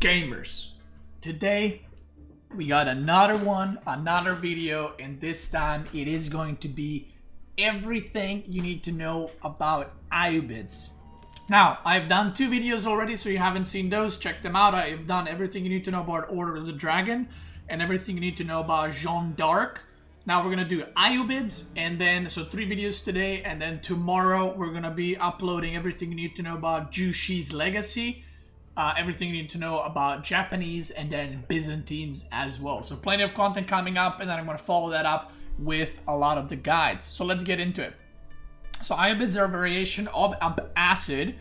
Gamers, today we got another video, and this time it is going to be everything you need to know about Ayyubids. Now, I've done 2 videos already, so you haven't seen those, check them out. I've done everything you need to know about Order of the Dragon and everything you need to know about Jeanne d'Arc. Now we're gonna do Ayyubids, and then, so 3 videos today, and then tomorrow we're gonna be uploading everything you need to know about Jushi's legacy, everything you need to know about Japanese, and then Byzantines as well. So plenty of content coming up, and then I'm gonna follow that up with a lot of the guides. So let's get into it. So Ayyubids are a variation of Abbasid,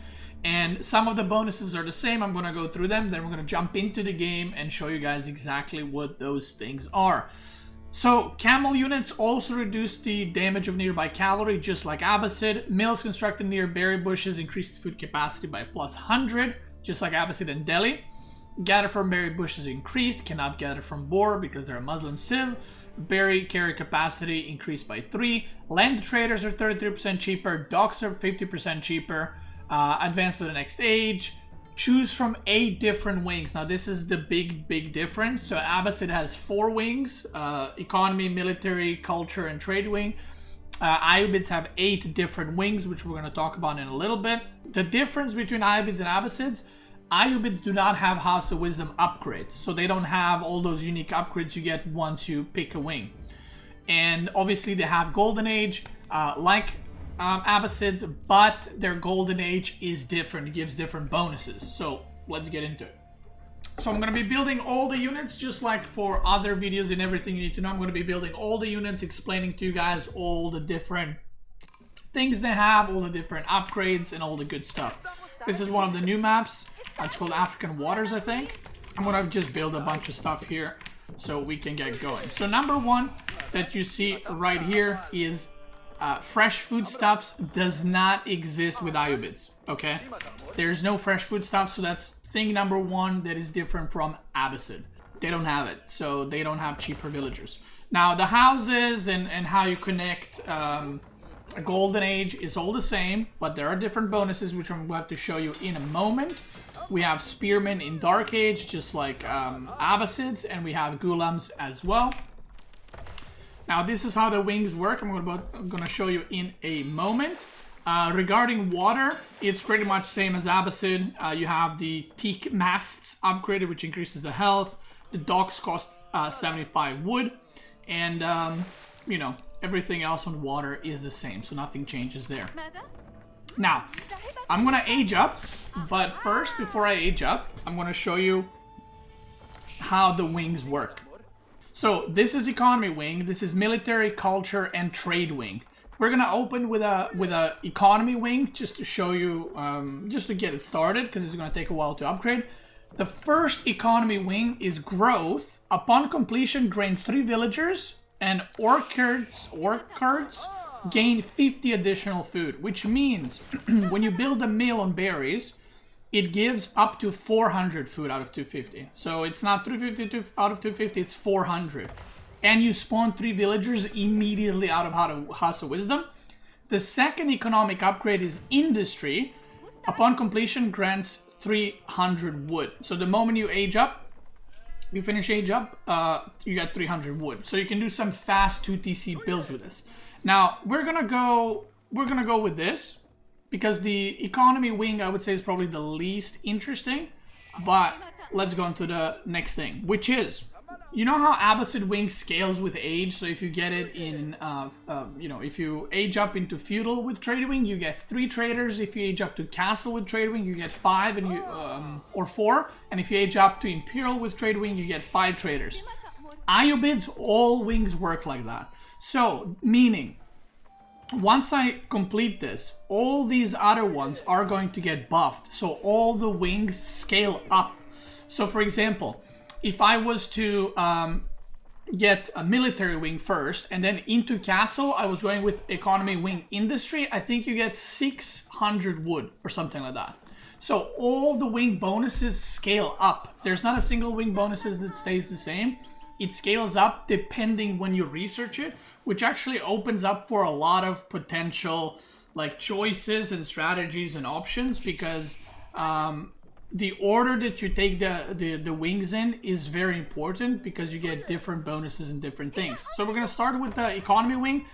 and some of the bonuses are the same. I'm gonna go through them, then we're gonna jump into the game and show you guys exactly what those things are. So, camel units also reduce the damage of nearby cavalry, just like Abbasid. Mills constructed near berry bushes increase the food capacity by plus 100, just like Abbasid and Delhi. Gather from berry bushes increased, cannot gather from boar because they're a Muslim civ. Berry carry capacity increased by 3. Land traders are 33% cheaper, docks are 50% cheaper. Advance to the next age. Choose from 8 different wings. Now this is the big difference. So Abbasid has 4 wings, economy, military, culture, and trade wing. Ayyubids have 8 different wings, which we're going to talk about in a little bit. The difference between Ayyubids and Abbasids: Ayyubids do not have House of Wisdom upgrades, so they don't have all those unique upgrades you get once you pick a wing. And obviously they have Golden Age, like Abbasids, but their Golden Age is different. It gives different bonuses. So let's get into it. So I'm going to be building all the units, just like for other videos and everything you need to know. I'm going to be building all the units, explaining to you guys all the different things they have, all the different upgrades, and all the good stuff. This is one of the new maps. It's called African Waters, I think. I'm going to just build a bunch of stuff here so we can get going. So number 1 that you see right here is fresh foodstuffs does not exist with Ayyubids, okay? There's no fresh foodstuffs, so that's thing number 1 that is different from Abbasid. They don't have it, so they don't have cheaper villagers. Now, the houses and how you connect a Golden Age is all the same, but there are different bonuses, which I'm going to show you in a moment. We have Spearmen in Dark Age, just like Abbasids, and we have Ghulams as well. Now, this is how the wings work. I'm going to show you in a moment. Regarding water, it's pretty much same as Abbasid. You have the teak masts upgraded, which increases the health. The docks cost 75 wood. And, you know, everything else on water is the same, so nothing changes there. Now, I'm going to age up. But first, before I age up, I'm going to show you how the wings work. So this is economy wing, this is military, culture, and trade wing. We're going to open with a economy wing just to show you, just to get it started, because it's going to take a while to upgrade. The first economy wing is growth. Upon completion, gains 3 villagers, and orchards gain 50 additional food, which means when you build a mill on berries, it gives up to 400 food out of 250. So it's not 350 out of 250, it's 400. And you spawn 3 villagers immediately out of House of Wisdom. The second economic upgrade is industry. Upon completion, grants 300 wood. So the moment you age up, you finish age up, you get 300 wood. So you can do some fast 2TC builds with this. Now, we're gonna go with this, because the economy wing, I would say, is probably the least interesting. But let's go on to the next thing, which is, you know how Abbasid wing scales with age? So if you get it in, you know, if you age up into feudal with trade wing, you get 3 traders. If you age up to castle with trade wing, you get 5 and you or 4. And if you age up to imperial with trade wing, you get 5 traders. Ayyubids, all wings work like that. So, meaning, once I complete this, all these other ones are going to get buffed. So all the wings scale up. So for example, if I was to get a military wing first, and then into castle, I was going with economy wing industry, I think you get 600 wood or something like that. So all the wing bonuses scale up. There's not a single wing bonuses that stays the same. It scales up depending when you research it, which actually opens up for a lot of potential like choices and strategies and options, because the order that you take the wings in is very important because you get different bonuses and different things. So we're gonna start with the economy wing.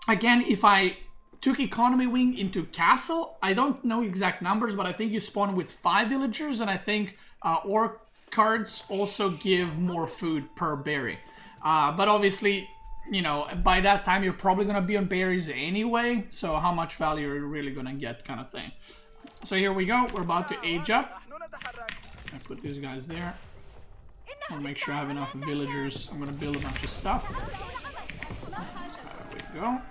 Again, if I took economy wing into castle, I don't know exact numbers, but I think you spawn with 5 villagers, and I think orc cards also give more food per berry. But obviously, you know, by that time you're probably gonna be on berries anyway, so how much value are you really gonna get, kind of thing. So here we go, we're about to age up. I put these guys there. I'll make sure I have enough villagers. I'm gonna build a bunch of stuff. There we go.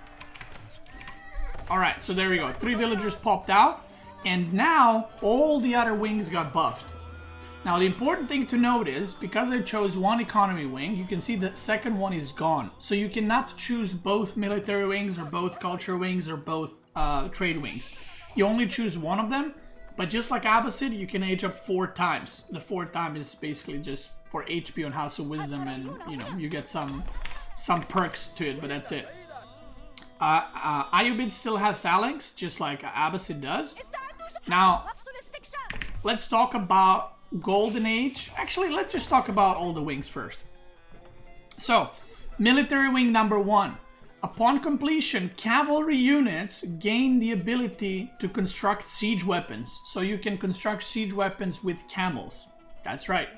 Alright, so there we go. 3 villagers popped out, and now all the other wings got buffed. Now the important thing to note is, because I chose one economy wing, you can see the second one is gone. So you cannot choose both military wings or both culture wings or both trade wings. You only choose one of them, but just like Abbasid, you can age up 4 times. The 4th time is basically just for HP on House of Wisdom, and you know, you get some perks to it, but that's it. Ayyubids still have phalanx, just like Abbasid does. Now, let's talk about Golden Age. Actually, let's just talk about all the wings first. So, military wing number 1. Upon completion, cavalry units gain the ability to construct siege weapons. So you can construct siege weapons with camels. That's right.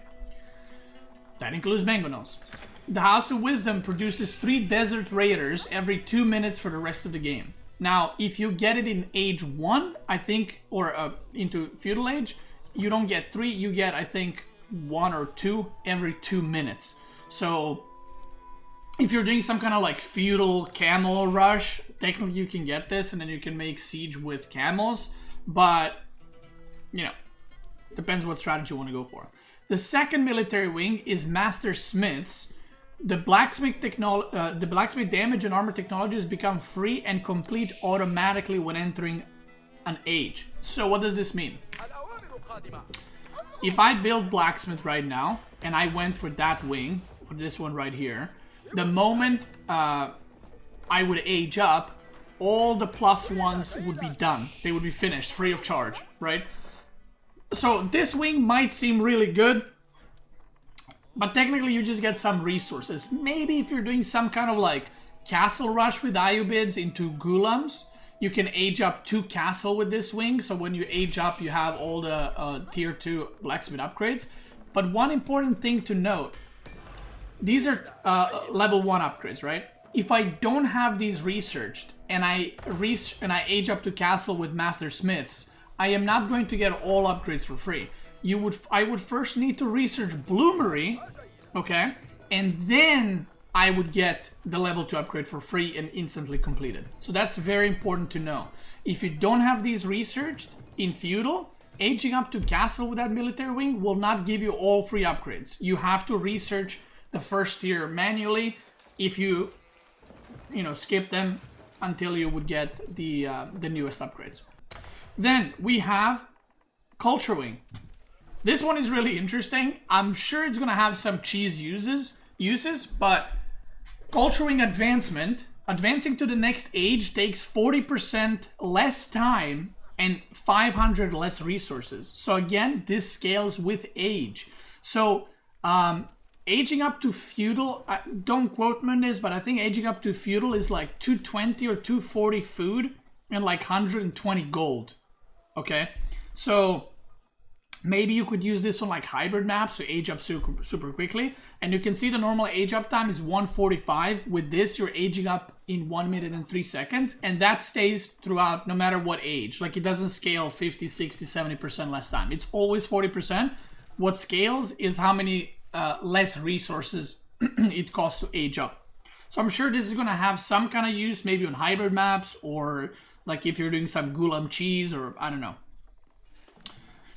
That includes mangonels. The House of Wisdom produces 3 Desert Raiders every 2 minutes for the rest of the game. Now, if you get it in Age 1, I think, or into Feudal Age, you don't get 3, you get, I think, 1 or 2 every 2 minutes. So if you're doing some kind of like feudal camel rush, technically you can get this and then you can make siege with camels, but you know, depends what strategy you want to go for. The second military wing is Master Smiths. The blacksmith damage and armor technologies become free and complete automatically when entering an age. So what does this mean? If I build blacksmith right now and I went for that wing, for this one right here, the moment I would age up, all the +1s would be done. They would be finished, free of charge, right? So this wing might seem really good, but technically you just get some resources. Maybe if you're doing some kind of like castle rush with Ayyubids into Ghulams, you can age up 2 castle with this wing. So when you age up, you have all the tier 2 blacksmith upgrades. But one important thing to note, these are level 1 upgrades, right? If I don't have these researched and I age up to castle with Master Smiths, I am not going to get all upgrades for free. I would first need to research Bloomery, okay? And then I would get the level 2 upgrade for free and instantly completed. So that's very important to know. If you don't have these researched in Feudal, aging up to castle with that military wing will not give you all free upgrades. You have to research the first tier manually if you skip them until you would get the newest upgrades. Then we have Culture Wing. This one is really interesting. I'm sure it's gonna have some cheese uses, but Culture Wing advancing to the next age takes 40% less time and 500 less resources. So again, this scales with age. So aging up to Feudal, don't quote me on this, but I think aging up to Feudal is like 220 or 240 food and like 120 gold. Okay, so maybe you could use this on like hybrid maps to age up super quickly. And you can see the normal age up time is 145. With this, you're aging up in 1 minute and 3 seconds. And that stays throughout no matter what age. Like it doesn't scale 50, 60, 70% less time. It's always 40%. What scales is how many less resources it costs to age up. So I'm sure this is going to have some kind of use, maybe on hybrid maps, or like if you're doing some Ghulam cheese, or I don't know.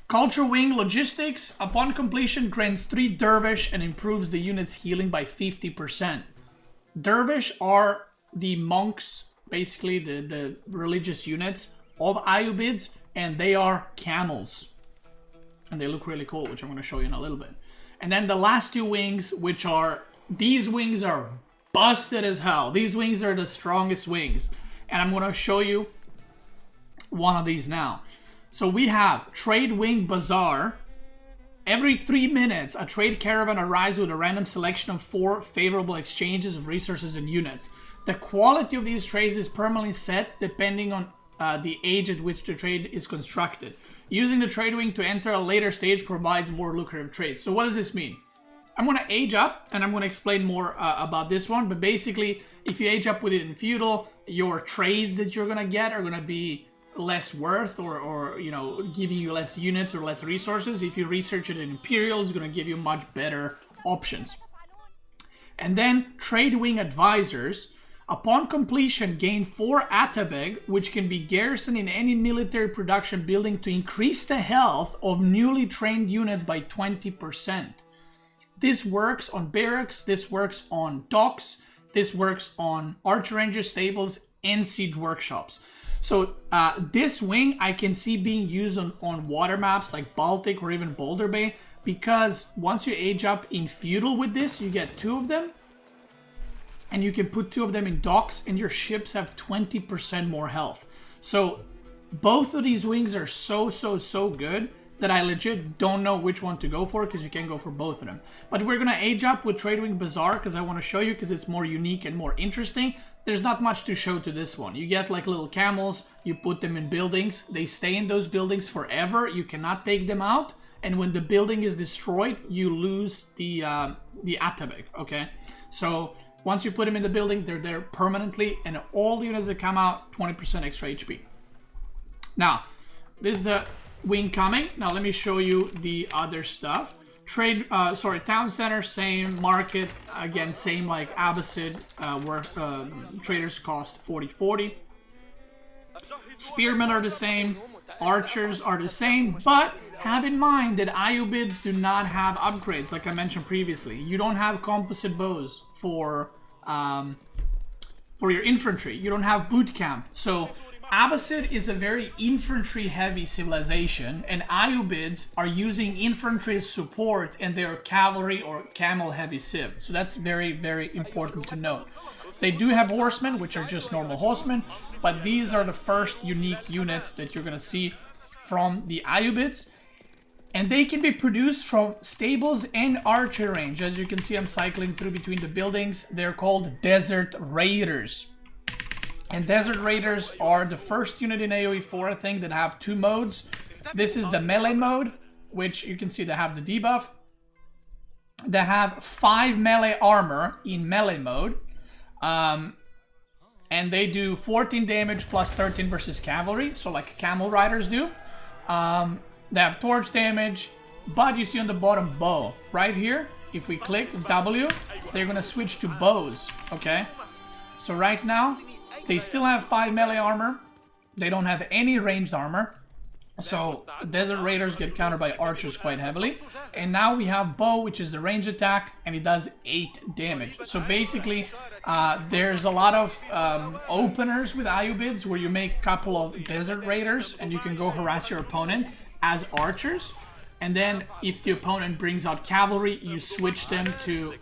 Culture Wing Logistics, upon completion, grants 3 Dervish and improves the unit's healing by 50%. Dervish are the monks, basically the religious units of Ayyubids, and they are camels. And they look really cool, which I'm going to show you in a little bit. And then the last 2 wings, which are, these wings are busted as hell. These wings are the strongest wings. And I'm going to show you one of these now. So we have Trade Wing Bazar. Every 3 minutes, a trade caravan arrives with a random selection of 4 favorable exchanges of resources and units. The quality of these trades is permanently set depending on the age at which the trade is constructed. Using the trade wing to enter a later stage provides more lucrative trades. So what does this mean? I'm going to age up, and I'm going to explain more about this one. But basically, if you age up with it in feudal, your trades that you're going to get are going to be less worth, or you know, giving you less units or less resources. If you research it in Imperial, it's going to give you much better options. And then trade wing advisors, upon completion, gain 4 Atabeg, which can be garrisoned in any military production building to increase the health of newly trained units by 20%. This works on barracks, this works on docks, this works on archer ranger stables and siege workshops. So this wing I can see being used on water maps like Baltic or even Boulder Bay, because once you age up in feudal with this, you get 2 of them. And you can put 2 of them in docks and your ships have 20% more health. So both of these wings are so good that I legit don't know which one to go for, because you can go for both of them. But we're going to age up with Trade Wing Bazar because I want to show you, because it's more unique and more interesting. There's not much to show to this one. You get like little camels, you put them in buildings, they stay in those buildings forever, you cannot take them out, and when the building is destroyed, you lose the Atabeg, okay? So once you put them in the building, they're there permanently, and all the units that come out, 20% extra HP. Now, this is the wing coming. Now let me show you the other stuff. Town center, same. Market, again, same like Abbasid, where traders cost 40-40. Spearmen are the same. Archers are the same, but have in mind that Ayyubids do not have upgrades, like I mentioned previously. You don't have composite bows for your infantry. You don't have boot camp. So Abbasid is a very infantry-heavy civilization, and Ayyubids are using infantry support and their cavalry or camel-heavy civ. So that's very important to note. They do have horsemen, which are just normal horsemen, but these are the first unique units that you're going to see from the Ayyubids. And they can be produced from stables and archer range. As you can see, I'm cycling through between the buildings. They're called Desert Raiders. And Desert Raiders are the first unit in AOE4, I think, that have 2 modes. This is the melee mode, which you can see they have the debuff. They have 5 melee armor in melee mode. And they do 14 damage plus 13 versus cavalry, so like camel riders do. They have torch damage, but you see on the bottom bow. Right here, if we click W, they're gonna switch to bows, okay? So right now, they still have 5 melee armor. They don't have any ranged armor. So Desert Raiders get countered by archers quite heavily. And now we have bow, which is the range attack, and it does 8 damage. So basically, there's a lot of openers with Ayyubids where you make a couple of Desert Raiders and you can go harass your opponent as archers. And then if the opponent brings out cavalry, you switch them to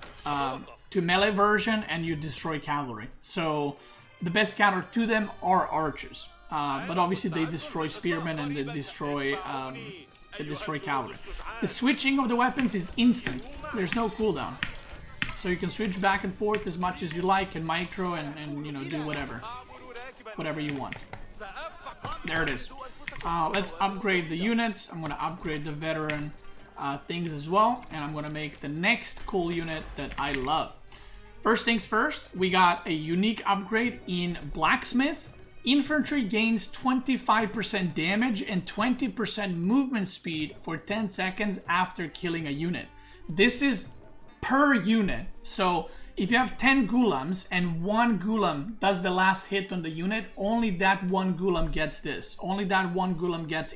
melee version and you destroy cavalry. So the best counter to them are archers. But obviously they destroy spearmen and they destroy cavalry. The switching of the weapons is instant. There's no cooldown. So you can switch back and forth as much as you like and micro and you know, do whatever you want. There it is. Let's upgrade the units. I'm going to upgrade the veteran things as well. And I'm going to make the next cool unit that I love. First things first, we got a unique upgrade in Blacksmith. Infantry gains 25% damage and 20% movement speed for 10 seconds after killing a unit. This is per unit. So if you have 10 Ghulams and 1 Ghulam does the last hit on the unit, only that 1 Ghulam gets this. Only that 1 Ghulam gets,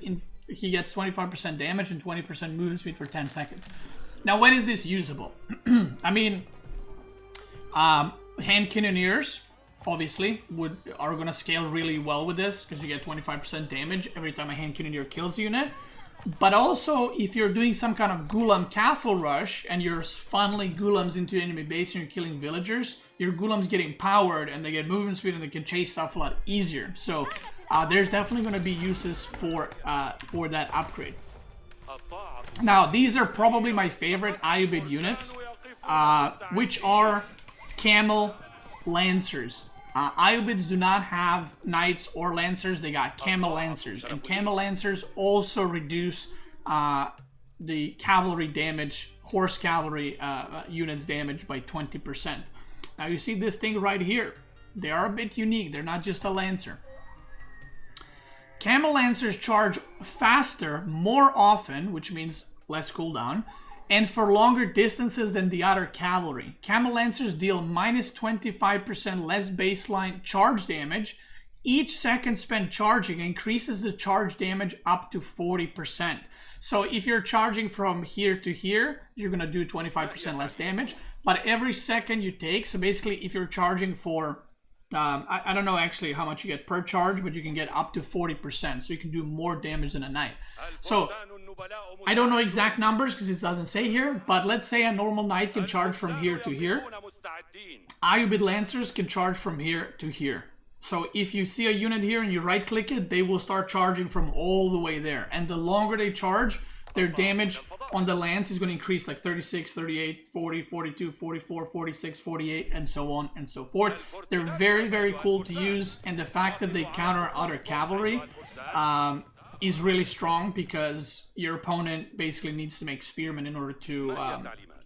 he gets 25% damage and 20% movement speed for 10 seconds. Now, when is this usable? I mean, hand cannoneers obviously are going to scale really well with this because you get 25% damage every time a hand cannoneer kills a unit. But also, if you're doing some kind of Ghulam castle rush and you're funneling Ghulams into enemy base and you're killing villagers, your Ghulams get empowered and they get movement speed and they can chase stuff a lot easier. So there's definitely going to be uses for that upgrade. Now, these are probably my favorite Ayyubid units, which are Camel Lancers. Ayyubids do not have Knights or Lancers, they got Camel Lancers. And Camel Lancers also reduce the cavalry damage, horse cavalry units damage by 20%. Now you see this thing right here. They are a bit unique, they're not just a Lancer. Camel Lancers charge faster more often, which means less cooldown, and for longer distances than the other cavalry. Camel Lancers deal minus 25% less baseline charge damage. Each second spent charging increases the charge damage up to 40%. So if you're charging from here to here, you're going to do 25% less damage. But every second you take, so basically if you're charging for, I don't know actually how much you get per charge, but you can get up to 40%. So you can do more damage than a knight. So I don't know exact numbers because it doesn't say here, but let's say a normal knight can charge from here to here. Ayyubid Lancers can charge from here to here. So if you see a unit here and you right click it, they will start charging from all the way there. And the longer they charge, their damage on the lance is going to increase like 36, 38, 40, 42, 44, 46, 48, and so on and so forth. They're very, very cool to use. And the fact that they counter other cavalry is really strong because your opponent basically needs to make spearmen in order to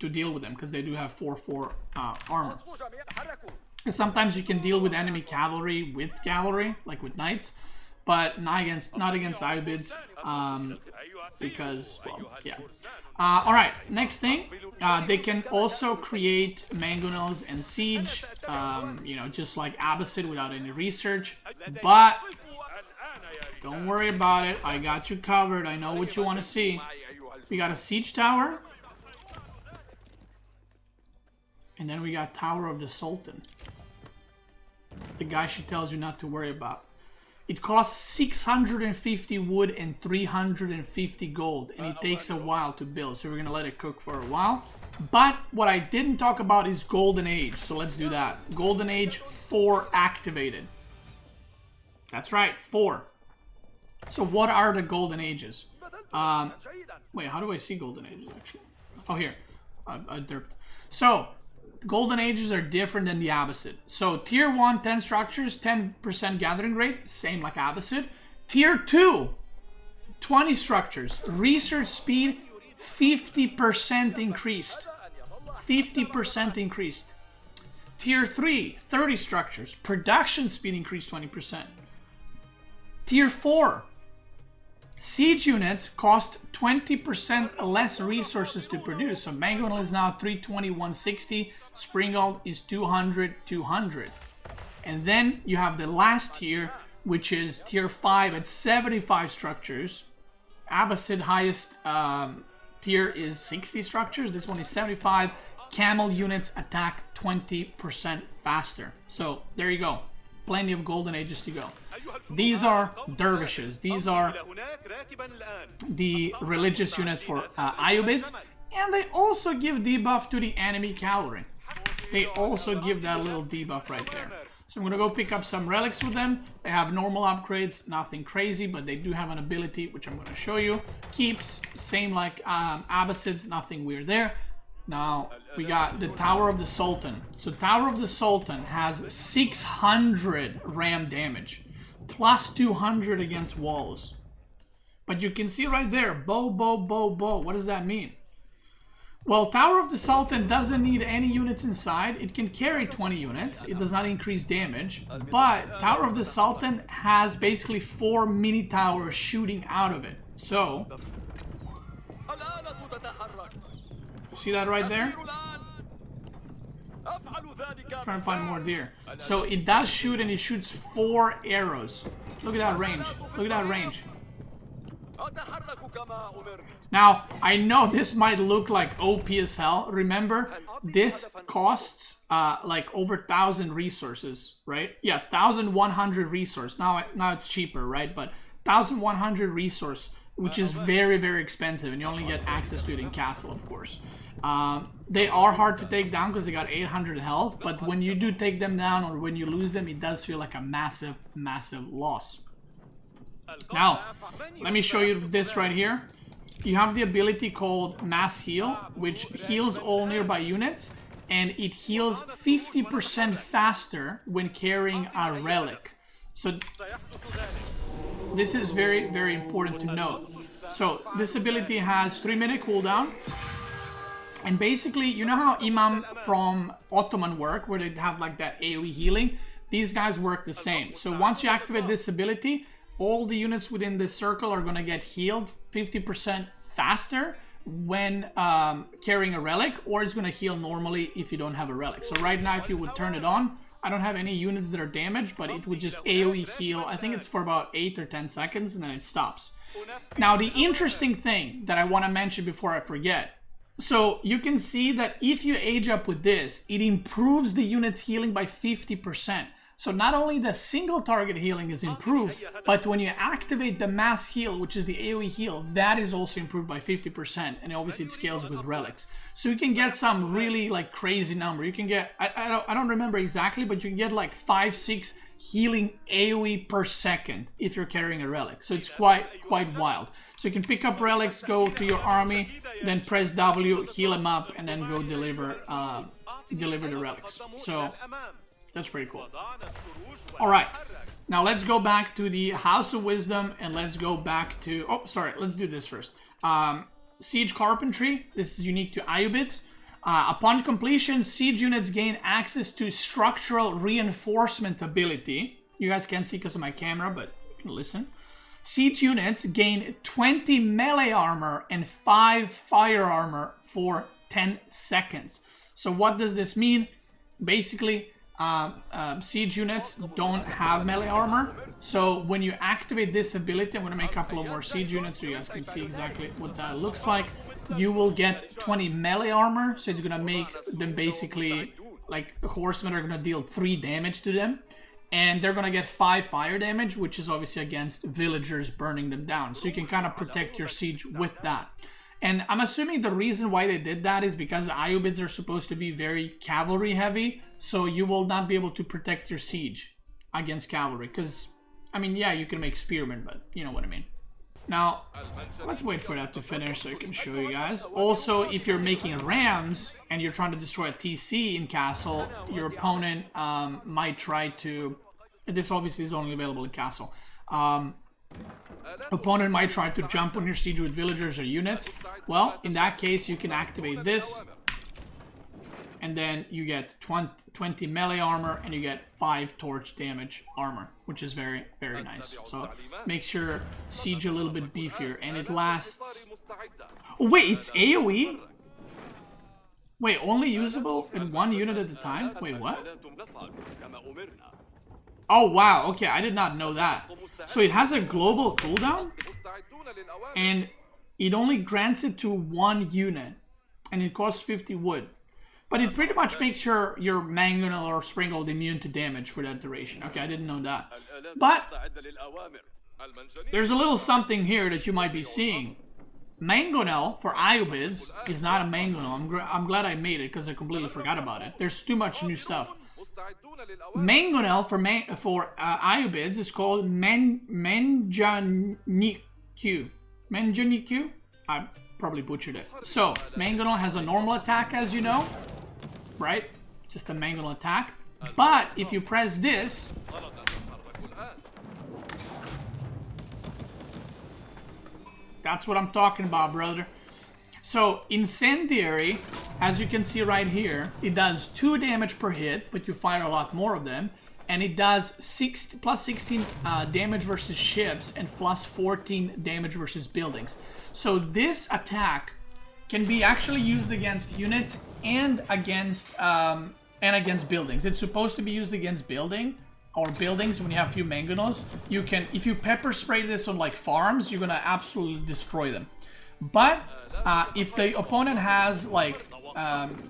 deal with them because they do have 4/4 armor. Sometimes you can deal with enemy cavalry with cavalry, like with knights, but not against Ayyubids, because, well, yeah. Alright, next thing, they can also create mangonels and siege, you know, just like Abbasid without any research, but don't worry about it, I got you covered, I know what you want to see. We got a siege tower, and then we got Tower of the Sultan. The guy she tells you not to worry about. It costs 650 wood and 350 gold, and it takes a while to build, so we're gonna let it cook for a while. But what I didn't talk about is Golden Age, so let's do that. Golden Age 4 activated. That's right, 4. So what are the Golden Ages? Wait, how do I see Golden Ages actually? Oh, here. I derped. So Golden Ages are different than the Abbasid. So Tier 1, 10 structures, 10% gathering rate, same like Abbasid. Tier 2, 20 structures, research speed, 50% increased. 50% increased. Tier 3, 30 structures, production speed increased 20%. Tier 4, siege units cost 20% less resources to produce. So Mangonel is now 320, 160. Springald is 200, 200. And then you have the last tier, which is tier 5 at 75 structures. Abbasid highest tier is 60 structures. This one is 75. Camel units attack 20% faster. So there you go. Plenty of Golden Ages to go. These are dervishes. These are the religious units for Ayyubids. And they also give debuff to the enemy cavalry. They also give that little debuff right there. So I'm going to go pick up some relics with them. They have normal upgrades, nothing crazy, but they do have an ability, which I'm going to show you. Keeps, same like Abbasids, nothing weird there. Now, we got the Tower of the Sultan. So Tower of the Sultan has 600 ram damage, plus 200 against walls. But you can see right there, bow, bow, bow, bow. What does that mean? Well, Tower of the Sultan doesn't need any units inside. It can carry 20 units. It does not increase damage. But Tower of the Sultan has basically 4 mini towers shooting out of it. So, see that right there? Trying to find more deer. So it does shoot, and it shoots 4 arrows. Look at that range. Look at that range. Now, I know this might look like OP as hell. Remember, this costs like over 1,000 resources, right? Yeah, 1,100 resource. Now it's cheaper, right? But 1,100 resource, which is very, very expensive, and you only get access to it in Castle, of course. They are hard to take down because they got 800 health, but when you do take them down or when you lose them, it does feel like a massive, massive loss. Now, let me show you this right here. You have the ability called Mass Heal, which heals all nearby units, and it heals 50% faster when carrying a relic. So this is very, very important to note. So this ability has 3-minute cooldown. And basically, you know how Imam from Ottoman work, where they have like that AOE healing? These guys work the same. So once you activate this ability, all the units within this circle are going to get healed 50% faster when carrying a relic, or it's going to heal normally if you don't have a relic. So right now, if you would turn it on, I don't have any units that are damaged, but it would just AOE heal. I think it's for about 8 or 10 seconds, and then it stops. Now, the interesting thing that I want to mention before I forget. So you can see that if you age up with this, it improves the unit's healing by 50%. So not only the single target healing is improved, but when you activate the mass heal, which is the AoE heal, that is also improved by 50%. And obviously it scales with relics. So you can get some really like crazy number. You can get, I don't remember exactly, but you can get like 5-6 healing AoE per second if you're carrying a relic. So it's quite wild. So you can pick up relics, go to your army, then press W, heal them up, and then go deliver the relics. So that's pretty cool. Alright, now let's go back to the House of Wisdom, and let's go back to... Oh, sorry, let's do this first. Siege Carpentry. This is unique to Ayyubids. Upon completion, siege units gain access to structural reinforcement ability. You guys can't see because of my camera, but you can listen. Siege units gain 20 melee armor and 5 fire armor for 10 seconds. So what does this mean? Basically, siege units don't have melee armor. So when you activate this ability, I'm going to make a couple of more siege units so you guys can see exactly what that looks like. You will get 20 melee armor, so it's going to make them basically, like, horsemen are going to deal 3 damage to them. And they're going to get 5 fire damage, which is obviously against villagers burning them down. So you can kind of protect your siege with that. And I'm assuming the reason why they did that is because Ayyubids are supposed to be very cavalry heavy. So you will not be able to protect your siege against cavalry. Because, I mean, yeah, you can make spearmen, but you know what I mean. Now, let's wait for that to finish so I can show you guys. Also, if you're making rams and you're trying to destroy a TC in castle, your opponent might try to... This obviously is only available in castle. Opponent might try to jump on your siege with villagers or units. Well, in that case, you can activate this. And then you get 20 melee armor and you get 5 torch damage armor, which is very, very nice. So makes your siege a little bit beefier, and it lasts... Oh, wait, it's AoE? Wait, only usable in 1 unit at a time? Wait, what? Oh, wow, okay, I did not know that. So it has a global cooldown, and it only grants it to 1 unit, and it costs 50 wood. But it pretty much makes your Mangonel or Springald immune to damage for that duration. Okay, I didn't know that. But there's a little something here that you might be seeing. Mangonel for Ayyubids is not a Mangonel. I'm glad I made it because I completely forgot about it. There's too much new stuff. Mangonel for Ayyubids is called Manjaniq. Manjaniq? I probably butchered it. So, Mangonel has a normal attack, as you know. Right? Just a Mangonel attack. But if you press this, that's what I'm talking about, brother. So, Incendiary, as you can see right here, it does 2 damage per hit, but you fire a lot more of them. And it does plus 16 damage versus ships and plus 14 damage versus buildings. So this attack can be actually used against units and against buildings. It's supposed to be used against buildings when you have a few Mangonels. You can, if you pepper spray this on like farms, you're gonna absolutely destroy them. But if the opponent has like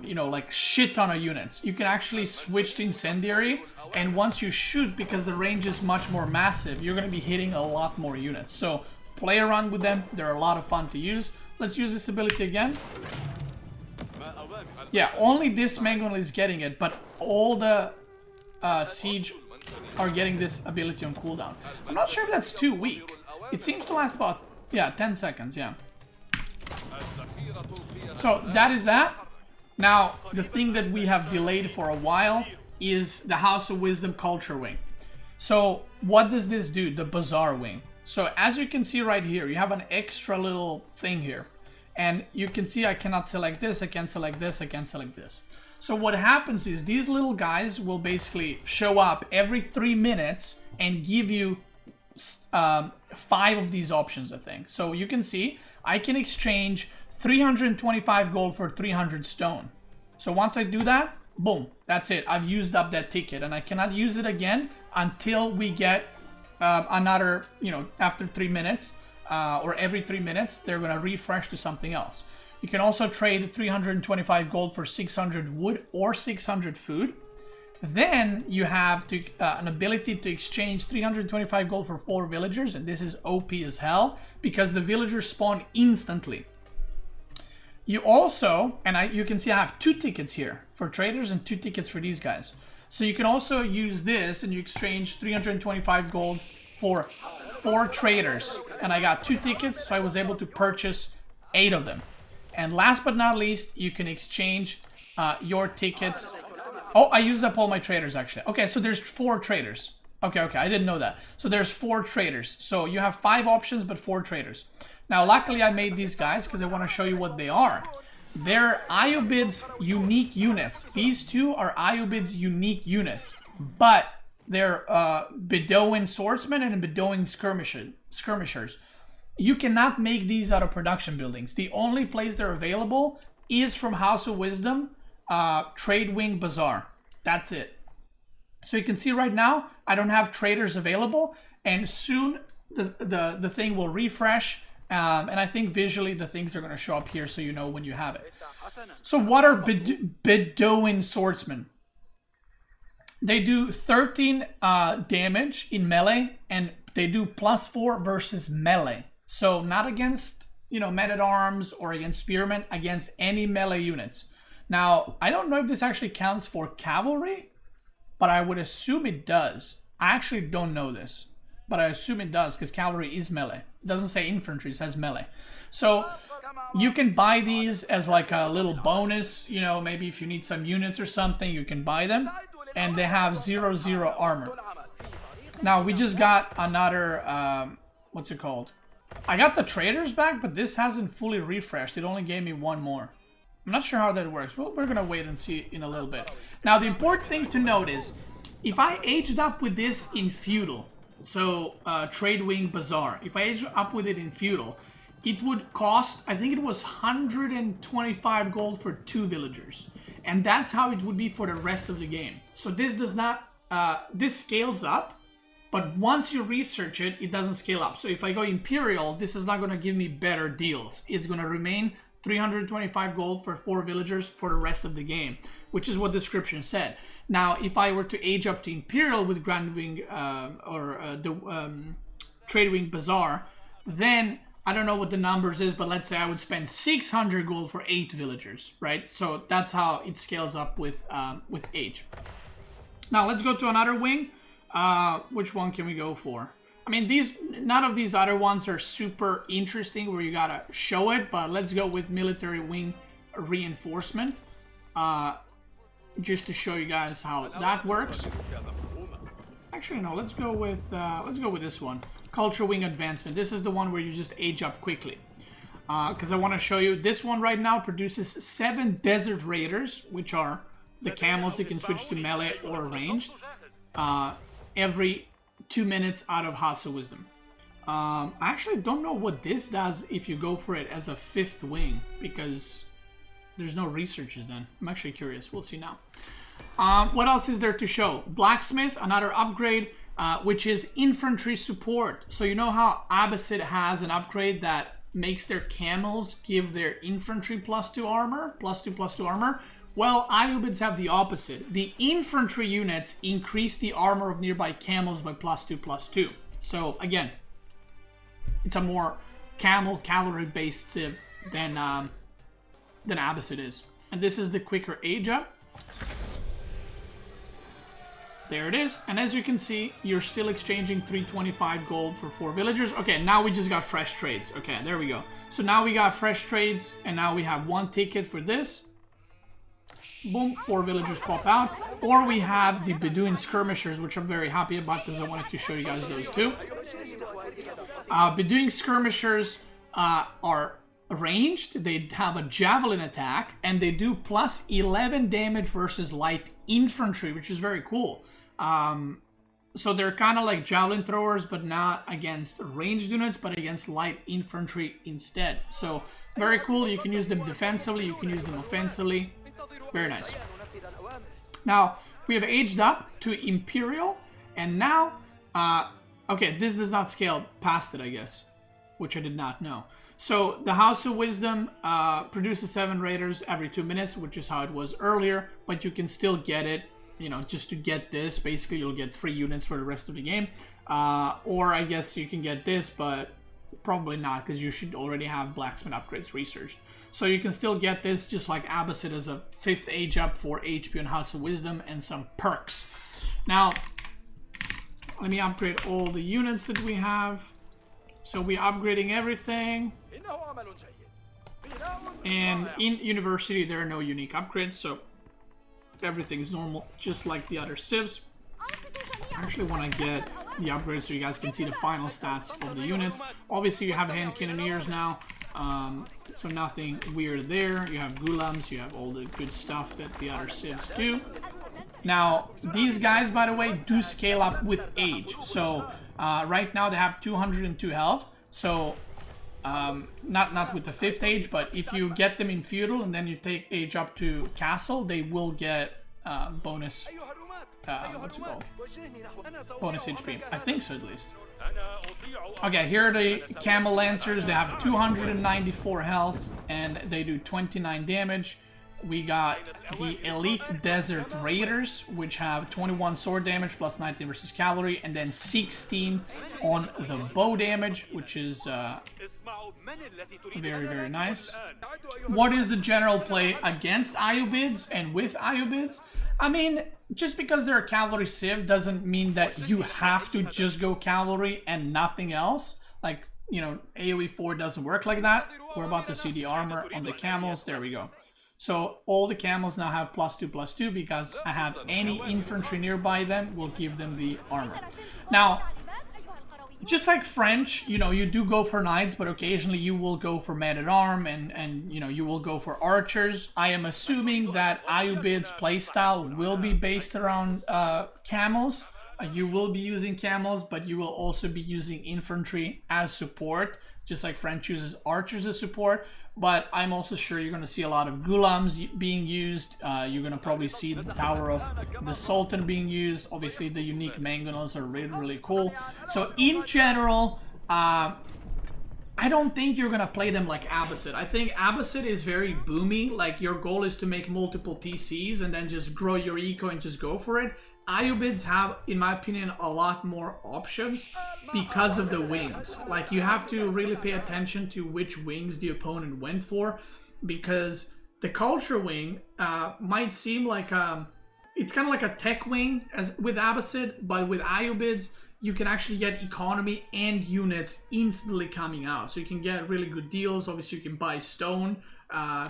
you know, like shit ton of units, you can actually switch to Incendiary, and once you shoot, because the range is much more massive, you're gonna be hitting a lot more units. So play around with them, they're a lot of fun to use. Let's use this ability again. Yeah, only this Mangonel is getting it, but all the siege are getting this ability on cooldown. I'm not sure if that's too weak. It seems to last about, yeah, 10 seconds, yeah. So that is that. Now, the thing that we have delayed for a while is the House of Wisdom Culture Wing. So what does this do? The Bazar Wing. So as you can see right here, you have an extra little thing here. And you can see I cannot select this, I can't select this, I can't select this. So what happens is these little guys will basically show up every 3 minutes and give you 5 of these options, I think. So you can see I can exchange 325 gold for 300 stone. So once I do that, boom, that's it. I've used up that ticket and I cannot use it again until we get another, you know, after 3 minutes or every 3 minutes, they're going to refresh to something else. You can also trade 325 gold for 600 wood or 600 food. Then you have an ability to exchange 325 gold for 4 villagers, and this is OP as hell because the villagers spawn instantly. You also, and you can see I have 2 tickets here for traders and 2 tickets for these guys. So you can also use this and you exchange 325 gold for 4 traders. And I got 2 tickets, so I was able to purchase 8 of them. And last but not least, you can exchange your tickets. Oh, I used up all my traders actually. Okay, so there's 4 traders. Okay, I didn't know that. So there's 4 traders. So you have 5 options, but 4 traders. Now, luckily I made these guys because I want to show you what they are. They're Ayyubids unique units. These 2 are Ayyubids unique units. But they're Bedouin Swordsmen and Bedouin Skirmishers. You cannot make these out of production buildings. The only place they're available is from House of Wisdom, Trade Wing Bazar. That's it. So you can see right now, I don't have traders available, and soon the thing will refresh, and I think visually the things are going to show up here so you know when you have it. So what are Bedouin Swordsmen? They do 13 damage in melee, and they do +4 versus melee. So not against, you know, men-at-arms or against spearmen, against any melee units. Now, I don't know if this actually counts for cavalry, but I would assume it does. I actually don't know this, but I assume it does because cavalry is melee. It doesn't say infantry, it says melee. So you can buy these as like a little bonus, you know, maybe if you need some units or something, you can buy them. And they have 0/0 armor. Now, we just got another, what's it called? I got the traders back, but this hasn't fully refreshed. It only gave me 1 more. I'm not sure how that works. Well, we're going to wait and see in a little bit. Now, the important thing to note is, if I aged up with this in feudal, so Trade Wing Bazar, if I aged up with it in feudal, it would cost, I think it was 125 gold for 2 villagers. And that's how it would be for the rest of the game. So this does not, this scales up, but once you research it, it doesn't scale up. So if I go Imperial, this is not going to give me better deals. It's going to remain 325 gold for 4 villagers for the rest of the game, which is what the description said. Now, if I were to age up to Imperial with Grand Wing Trade Wing Bazar, then I don't know what the numbers is, but let's say I would spend 600 gold for 8 villagers, right? So that's how it scales up with age. Now let's go to another wing. Which one can we go for? I mean, none of these other ones are super interesting where you gotta show it, but let's go with military wing reinforcement, just to show you guys how that works. Actually, no. Let's go with this one. Culture Wing Advancement. This is the one where you just age up quickly. Because I want to show you, this one right now produces 7 Desert Raiders, which are the camels that can switch to melee or ranged, every 2 minutes out of House of Wisdom. I actually don't know what this does if you go for it as a 5th wing, because there's no researches then. I'm actually curious. We'll see now. What else is there to show? Blacksmith, another upgrade, which is Infantry Support. So you know how Abbasid has an upgrade that makes their camels give their infantry +2 armor? +2 armor? Well, Ayyubids have the opposite. The infantry units increase the armor of nearby camels by +2/+2. So again, it's a more cavalry-based civ than Abbasid is. And this is the quicker age up. There it is. And as you can see, you're still exchanging 325 gold for 4 villagers. Okay, now we just got fresh trades. Okay, there we go. So now we got fresh trades, and now we have 1 ticket for this. Boom, 4 villagers pop out. Or we have the Bedouin Skirmishers, which I'm very happy about because I wanted to show you guys those too. Bedouin Skirmishers are ranged. They have a javelin attack, and they do plus 11 damage versus light infantry, which is very cool. So they're kind of like javelin throwers, but not against ranged units, but against light infantry instead. So very cool. You can use them defensively, you can use them offensively. Very nice. Now, we have aged up to Imperial, and now, okay, this does not scale past it, I guess, which I did not know. So, the House of Wisdom produces 7 raiders every 2 minutes, which is how it was earlier, but you can still get it, you know, just to get this. Basically, you'll get 3 units for the rest of the game. Or, I guess you can get this, but probably not, because you should already have blacksmith upgrades researched. So you can still get this, just like Abbasid as a 5th age up for HP and House of Wisdom and some perks. Now, let me upgrade all the units that we have. So we're upgrading everything. And in University, there are no unique upgrades, so everything is normal, just like the other civs. I actually want to get the upgrades so you guys can see the final stats of the units. Obviously, you have hand cannoneers now. So nothing weird there. You have gulams, you have all the good stuff that the other civs do. Now, these guys, by the way, do scale up with age. So, right now they have 202 health. So, not with the 5th age, but if you get them in feudal and then you take age up to castle, they will get bonus, what's it called? Bonus HP. I think so, at least. Okay, here are the Camel Lancers. They have 294 health and they do 29 damage. We got the Elite Desert Raiders, which have 21 sword damage plus 19 versus cavalry, and then 16 on the bow damage, which is very, very nice. What is the general play against Ayyubids and with Ayyubids? I mean, just because they're a cavalry civ doesn't mean that you have to just go cavalry and nothing else. Like, you know, AOE4 doesn't work like that. We're about to see the armor on the camels. There we go. So all the camels now have +2/+2 because I have any infantry nearby them will give them the armor. Now, just like French, you know, you do go for knights, but occasionally you will go for men-at-arms and you know, you will go for archers. I am assuming that Ayyubid's playstyle will be based around camels. You will be using camels, but you will also be using infantry as support, just like French uses archers as support. But I'm also sure you're going to see a lot of gulams being used. You're going to probably see the Tower of the Sultan being used. Obviously, the unique mangonels are really, really cool. So in general, I don't think you're going to play them like Abbasid. I think Abbasid is very boomy. Like, your goal is to make multiple TCs and then just grow your eco and just go for it. Ayyubids have, in my opinion, a lot more options because of the wings. Like, you have to really pay attention to which wings the opponent went for, because the culture wing might seem like it's kind of like a tech wing as with Abbasid, but with Ayyubids you can actually get economy and units instantly coming out, so you can get really good deals. Obviously you can buy stone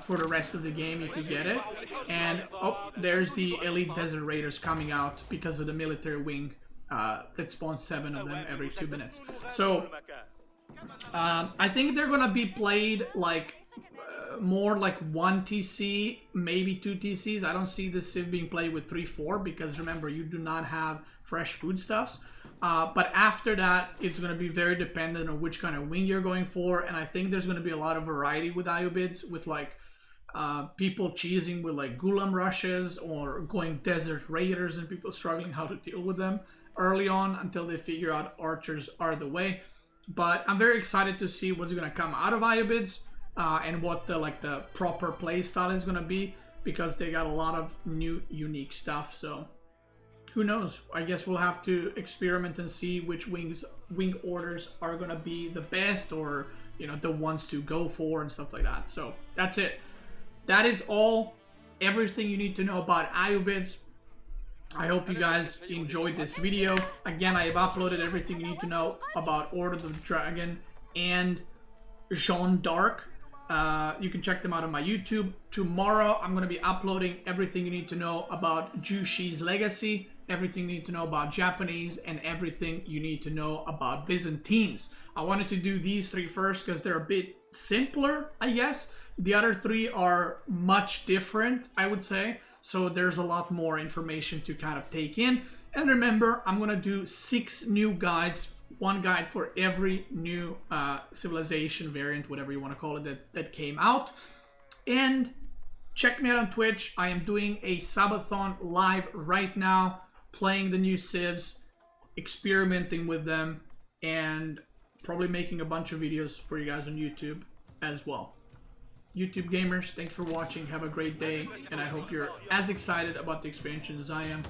for the rest of the game if you get it. And oh, there's the Elite Desert Raiders coming out because of the military wing that spawns 7 of them every 2 minutes. So I think they're gonna be played like more like 1 TC, maybe 2 TCs. I don't see this civ being played with 3-4 because remember, you do not have fresh foodstuffs. But after that, it's going to be very dependent on which kind of wing you're going for. And I think there's going to be a lot of variety with Ayyubids, with like people cheesing with like Gulam rushes or going Desert Raiders and people struggling how to deal with them early on until they figure out archers are the way. But I'm very excited to see what's going to come out of Ayyubids and what the proper play style is going to be, because they got a lot of new unique stuff. So who knows? I guess we'll have to experiment and see which wing orders are gonna be the best, or you know, the ones to go for and stuff like that. So that's it. That is everything you need to know about Ayyubids. I hope you guys enjoyed this video. Again, I have uploaded everything you need to know about Order of the Dragon and Jeanne d'Arc. You can check them out on my YouTube. Tomorrow, I'm going to be uploading everything you need to know about Jushi's legacy, everything you need to know about Japanese, and everything you need to know about Byzantines. I wanted to do these three first because they're a bit simpler, I guess. The other three are much different, I would say. So there's a lot more information to kind of take in. And remember, I'm going to do 6 new guides, one guide for every new civilization variant, whatever you want to call it, that came out. And check me out on Twitch. I am doing a subathon live right now, playing the new civs, experimenting with them, and probably making a bunch of videos for you guys on YouTube as well. YouTube gamers, thanks for watching. Have a great day, and I hope you're as excited about the expansion as I am.